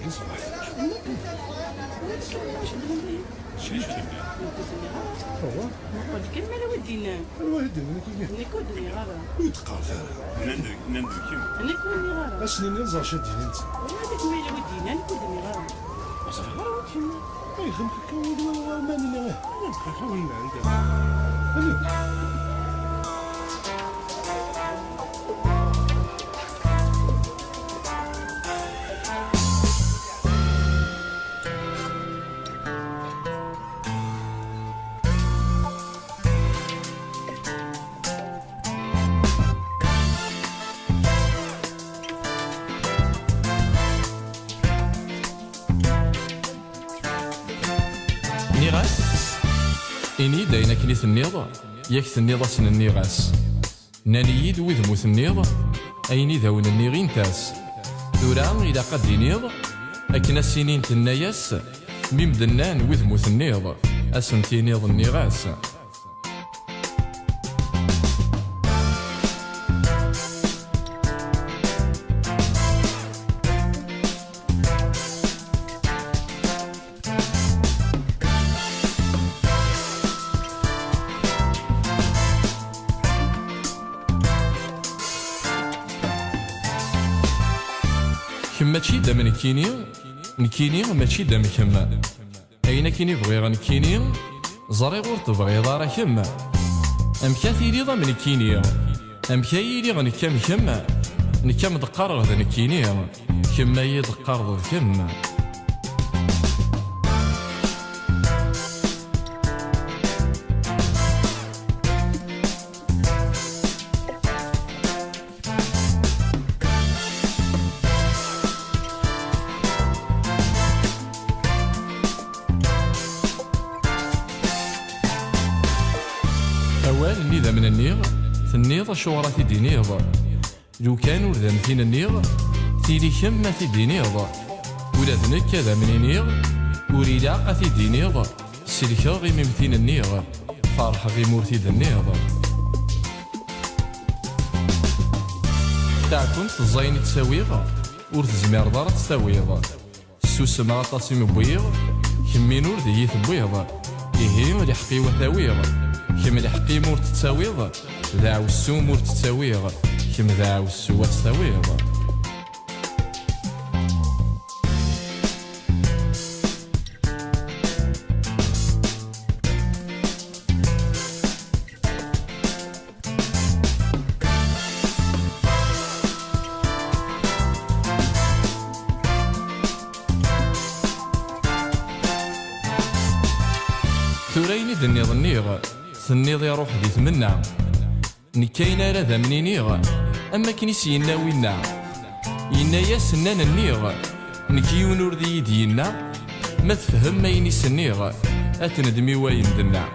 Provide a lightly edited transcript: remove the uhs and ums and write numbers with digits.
صباح. شنو كيما؟ هو نقول لك ما لا ودينا الواحد انا كيف نكودني غارة ويتقال فيها نندر كيما. انا كوني غارة اسنين نرجع شادين انت هذيك ما لا ودينا نكودني غارة اصاحبي ما يخمك كون ولا ماني غير حاول عندك. نيغاس إني داينا كني ثنيض ياك ثنيض أسن النيغاس نانييد ويذ موت النيض أيني ذاون النيغين تاس ثورا إذا قد ينيض أكن السنين تناياس ميمدنان ويذ موت النيض أسن تينيض النيغاس كما تشي دا من نكيني ماشي دا من كما أين كيني بغيغ نكيني زري غور تبغي دارا كما أم كاثيري ضا من كيني أم كايري غنكام كما نكام دقار غدا نكيني كما يدقار ضد كما أوال نيذا من النيغ ثنيض شوراتي دينيض لو كانوا ذا مثين النيغ تيلي كما في دينيض ولا ذنك كذا من نيغ وريد عقتي دينيض سلكا غي ممثين النيغ فرح غي مورتي ذا النيغ تاعكم تزاين تساويغ ور تزمير دار تساويغ السوس ما طاسي مبويغ كمين ور ذي ثبويغ يهيم لحقي وثاويغ كم الحقي مور تتساويض ذاو السو مور تتساويض كم ذاو السو تساويض ثوريني ذني ظنيغ ثنيض يروح دي ثمنا نكاينا راه ذا منينيغ اما كنيس ينا وينا ينا يا سنان النيغ نكيون ور ذي يدينا ما تفهم ما يني سنيغ اتندمي وين دنا